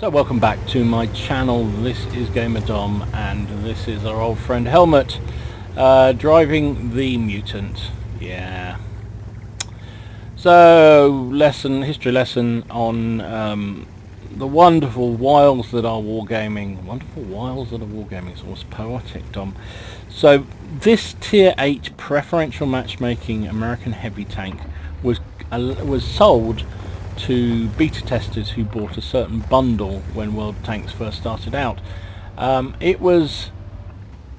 So welcome back to my channel. This is Gamer Dom and this is our old friend Helmet driving the Mutant. Yeah. So history lesson on the wonderful wilds that are wargaming. Wonderful wilds that are wargaming. It's almost poetic, Dom. So this tier 8 preferential matchmaking American heavy tank was sold to beta testers who bought a certain bundle when World Tanks first started out. It was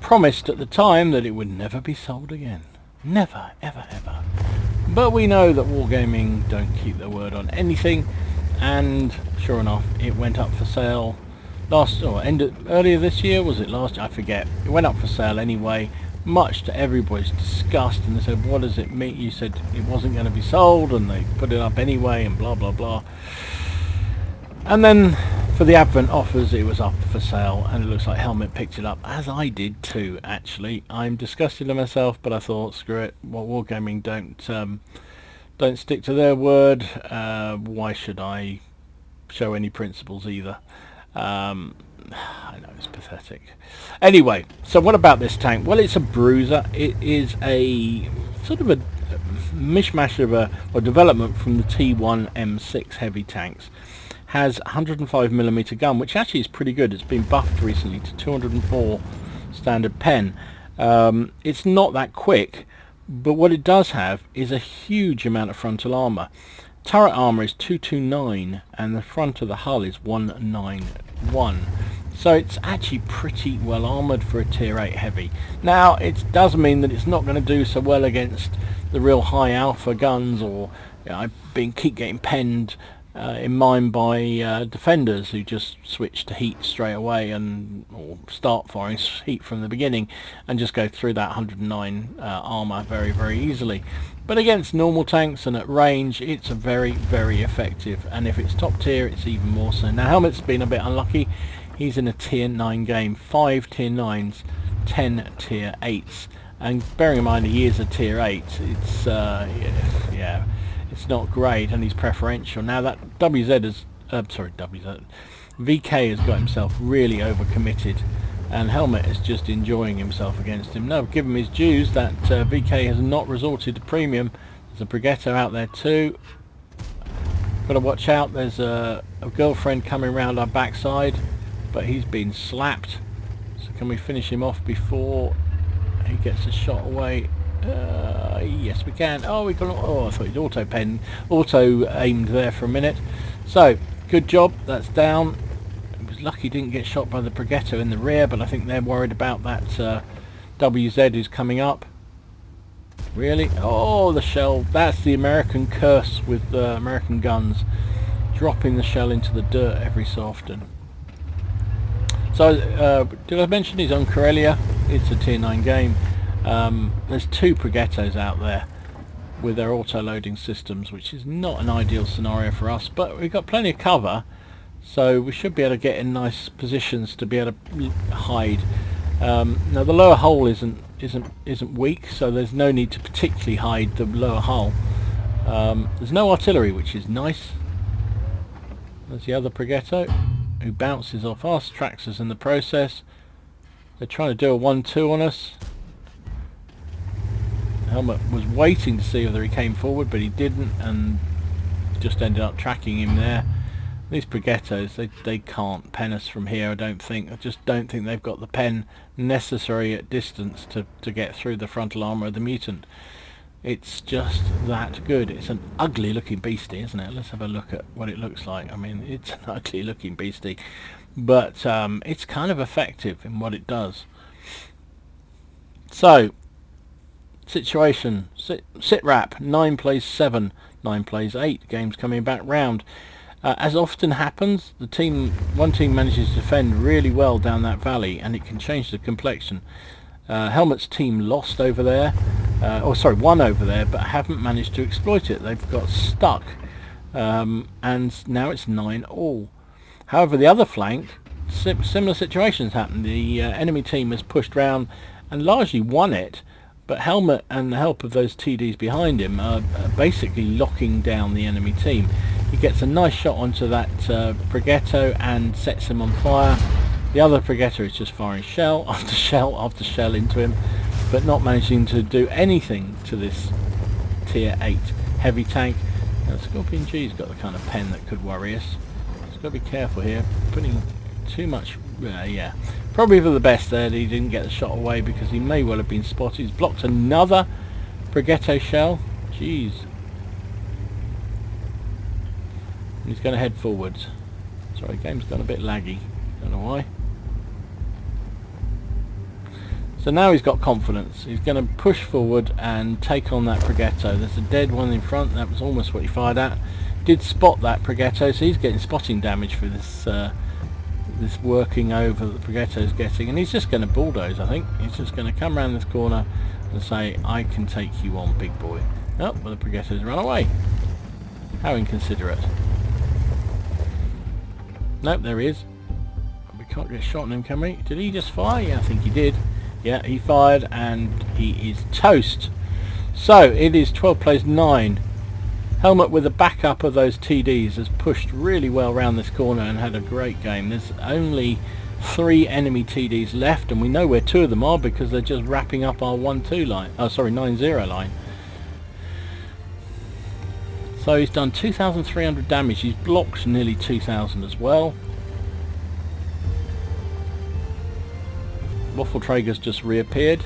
promised at the time that it would never be sold again. Never, ever, ever. But we know that Wargaming don't keep their word on anything, and sure enough, it went up for sale earlier this year, was it last year? I forget. It went up for sale anyway, much to everybody's disgust, and they said, what does it mean? You said it wasn't going to be sold, and they put it up anyway, and blah blah blah. And then for the Advent offers, it was up for sale, and it looks like Helmet picked it up, as I did too, actually. I'm disgusted at myself, but I thought, screw it, Wargaming don't stick to their word. Why should I show any principles either? I know, it's pathetic. Anyway, so what about this tank? Well, it's a bruiser. It is a sort of a mishmash of a development from the T1 M6 heavy tanks. Has 105mm gun, which actually is pretty good. It's been buffed recently to 204 standard pen. It's not that quick, but what it does have is a huge amount of frontal armor. Turret armor is 229 and the front of the hull is 191. So it's actually pretty well armoured for a tier 8 heavy. Now it does mean that it's not going to do so well against the real high alpha guns, or keep getting penned in mine by defenders who just switch to heat straight away or start firing heat from the beginning and just go through that 109 armour very, very easily. But against normal tanks and at range, it's a very, very effective, and if it's top tier, it's even more so. Now Helmet's been a bit unlucky. He's in a tier 9 game, 5 tier 9s, 10 tier 8s, and bearing in mind he is a tier 8, it's yeah, it's not great, and he's preferential. Now that VK has got himself really overcommitted, and Helmet is just enjoying himself against him. Now, give him his dues, that VK has not resorted to premium. There's a Brigetto out there too. Got to watch out, there's a girlfriend coming around our backside, but he's been slapped. So can we finish him off before he gets a shot away? Yes we can. Oh, we got. Oh, I thought he'd auto aimed there for a minute. So good job, that's down. He was lucky he didn't get shot by the Brigetto in the rear, but I think they're worried about that WZ who's coming up. Really? Oh, the shell. That's the American curse with American guns, dropping the shell into the dirt every so often. So did I mention he's on Corellia? It's a tier 9 game. There's 2 Brigettos out there with their auto-loading systems, which is not an ideal scenario for us, but we've got plenty of cover, so we should be able to get in nice positions to be able to hide. Now the lower hull isn't weak, so there's no need to particularly hide the lower hull. There's no artillery, which is nice. There's the other Brigetto who bounces off us, tracks us in the process. They're trying to do a 1-2 on us. Helmet was waiting to see whether he came forward, but he didn't, and just ended up tracking him there. These Brigettos, they can't pen us from here, I don't think. I just don't think they've got the pen necessary at distance to get through the frontal armour of the Mutant. It's just that good. It's an ugly looking beastie, isn't it? Let's have a look at what it looks like. I mean, it's an ugly looking beastie, but it's kind of effective in what it does. So situation, sit rap, 9 plays 7, 9 plays 8, game's coming back round. As often happens, one team manages to defend really well down that valley, and it can change the complexion. Helmet's team lost over there, won over there, but haven't managed to exploit it. They've got stuck, and now it's 9-all. However, the other flank, similar situations happen. The enemy team has pushed round and largely won it, but Helmet and the help of those TDs behind him are basically locking down the enemy team. He gets a nice shot onto that Progetto and sets him on fire. The other Progetto is just firing shell after shell after shell into him, but not managing to do anything to this tier 8 heavy tank. Now, Scorpion G's got the kind of pen that could worry us. Just got to be careful here, putting too much. Yeah, probably for the best there that he didn't get the shot away, because he may well have been spotted. He's blocked another Progetto shell. Jeez. He's going to head forwards. Sorry, game's gone a bit laggy. Don't know why. So now he's got confidence. He's going to push forward and take on that Progetto. There's a dead one in front. That was almost what he fired at. Did spot that Progetto, so he's getting spotting damage for this this working over that the Progetto's getting. And he's just going to bulldoze, I think. He's just going to come around this corner and say, I can take you on, big boy. Oh, well, the Progetto's run away. How inconsiderate. Nope, there he is. We can't get a shot on him, can we? Did he just fire? Yeah, I think he did. Yeah, he fired, and he is toast. So, it is 12 plays 9. Helmet, with a backup of those TDs, has pushed really well around this corner and had a great game. There's only 3 enemy TDs left, and we know where 2 of them are because they're just wrapping up our 1-2 line. Oh, sorry, 9-0 line. So he's done 2,300 damage. He's blocked nearly 2,000 as well. Waffle Traeger's just reappeared,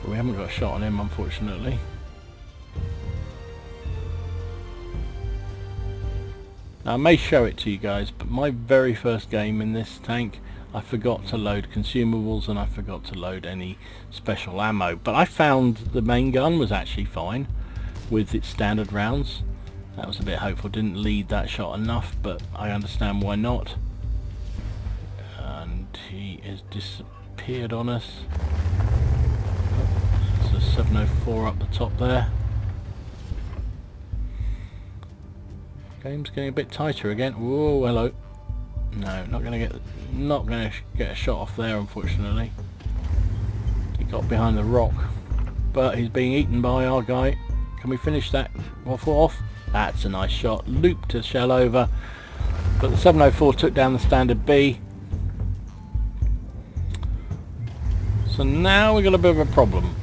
but we haven't got a shot on him, unfortunately. Now, I may show it to you guys, but my very first game in this tank, I forgot to load consumables and I forgot to load any special ammo. But I found the main gun was actually fine with its standard rounds. That was a bit hopeful. Didn't lead that shot enough, but I understand why not. And he has disappeared on us. Oh, there's a 704 up the top there. Game's getting a bit tighter again. Whoa, hello. No, not gonna get a shot off there, unfortunately. He got behind the rock, but he's being eaten by our guy. Can we finish that waffle off? That's a nice shot. Looped a shell over, but the 704 took down the standard B. So now we've got a bit of a problem.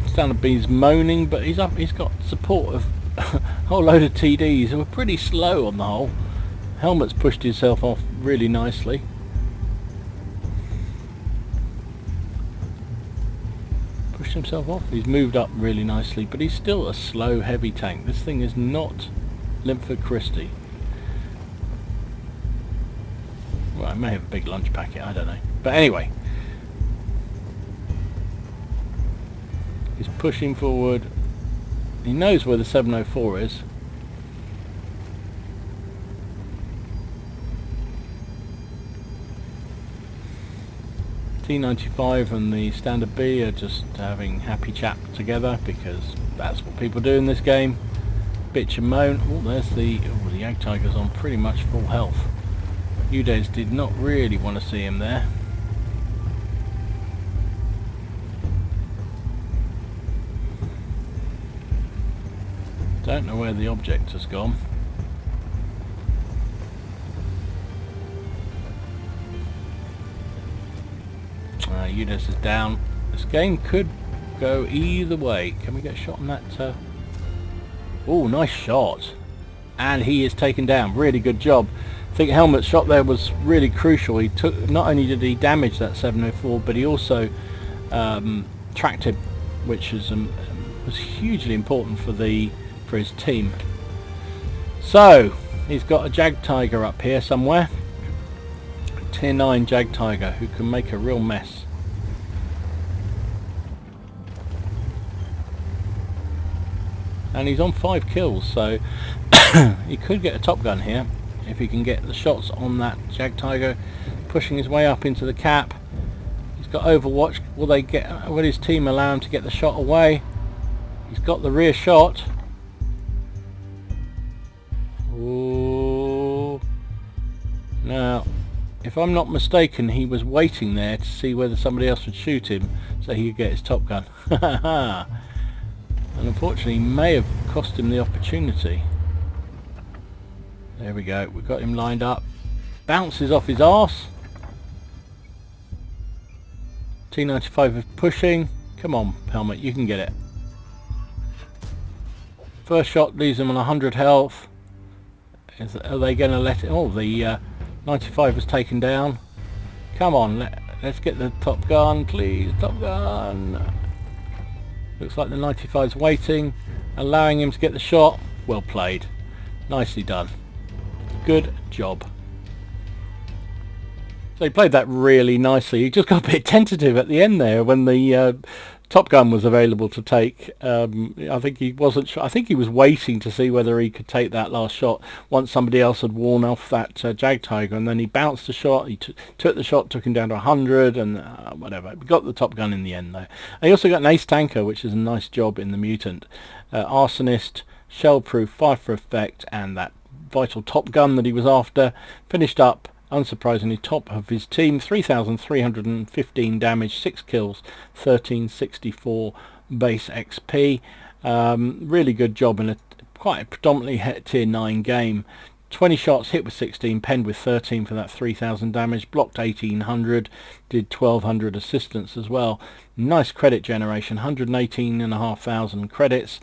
Standard B's moaning, but he's up. He's got support of a whole load of TDs who are pretty slow on the whole. Helmet's pushed himself off really nicely. Pushed himself off. He's moved up really nicely, but he's still a slow, heavy tank. This thing is not Linford Christie. Well, I may have a big lunch packet, I don't know. But anyway, he's pushing forward. He knows where the 704 is. T95 and the standard B are just having happy chat together, because that's what people do in this game. Bitch and moan. Oh, there's the Ag Tiger's on pretty much full health. Udez did not really want to see him there. Don't know where the object has gone. Udez is down. This game could go either way. Can we get a shot on that? Oh, nice shot. And he is taken down. Really good job. I think Helmet's shot there was really crucial. He took, not only did he damage that 704, but he also tracked him, which is was hugely important for his team. So he's got a Jag Tiger up here somewhere. Tier 9 Jag Tiger who can make a real mess. And he's on 5 kills, so he could get a top gun here if he can get the shots on that Jag Tiger. Pushing his way up into the cap. He's got Overwatch. Will his team allow him to get the shot away? He's got the rear shot. Ooh. Now, if I'm not mistaken, he was waiting there to see whether somebody else would shoot him so he could get his top gun. And unfortunately he may have cost him the opportunity. There we go, we've got him lined up. Bounces off his arse. T95 is pushing. Come on, Helmet, you can get it. First shot leaves him on 100 health. Are they going to let it? Oh, the 95 was taken down. Come on, let's get the Top Gun, please. Top Gun. Looks like the 95's waiting, allowing him to get the shot. Well played. Nicely done. Good job. So he played that really nicely. He just got a bit tentative at the end there when the Top Gun was available to take. I think he wasn't sure. I think he was waiting to see whether he could take that last shot once somebody else had worn off that Jag Tiger, and then he bounced the shot. He took the shot, took him down to 100, and whatever. We got the Top Gun in the end though. And he also got an Ace Tanker, which is a nice job in the Mutant. Arsonist, Shell-proof, Fire for Effect, and that vital Top Gun that he was after. Finished up, unsurprisingly, top of his team. 3,315 damage, 6 kills, 1364 base XP. Really good job in quite a predominantly tier 9 game. 20 shots, hit with 16, penned with 13 for that 3,000 damage, blocked 1,800, did 1,200 assistance as well. Nice credit generation, 118,500 credits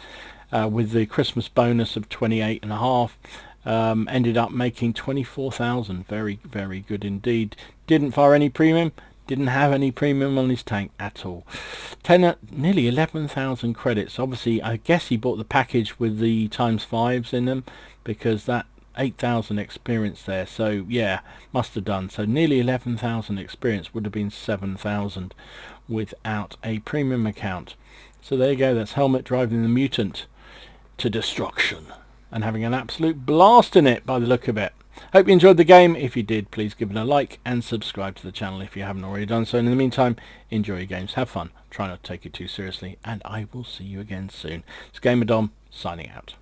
with the Christmas bonus of 28.5. Ended up making 24,000. Very, very good indeed. Didn't fire any premium. Didn't have any premium on his tank at all. Nearly 11,000 credits. Obviously, I guess he bought the package with the ×5s in them, because that 8,000 experience there. So yeah, must have done. So nearly 11,000 experience, would have been 7,000 without a premium account. So there you go. That's Helmet driving the Mutant to destruction and having an absolute blast in it by the look of it. Hope you enjoyed the game. If you did, please give it a like and subscribe to the channel if you haven't already done so. And in the meantime, enjoy your games, have fun, try not to take it too seriously, and I will see you again soon. It's Gamer Dom, signing out.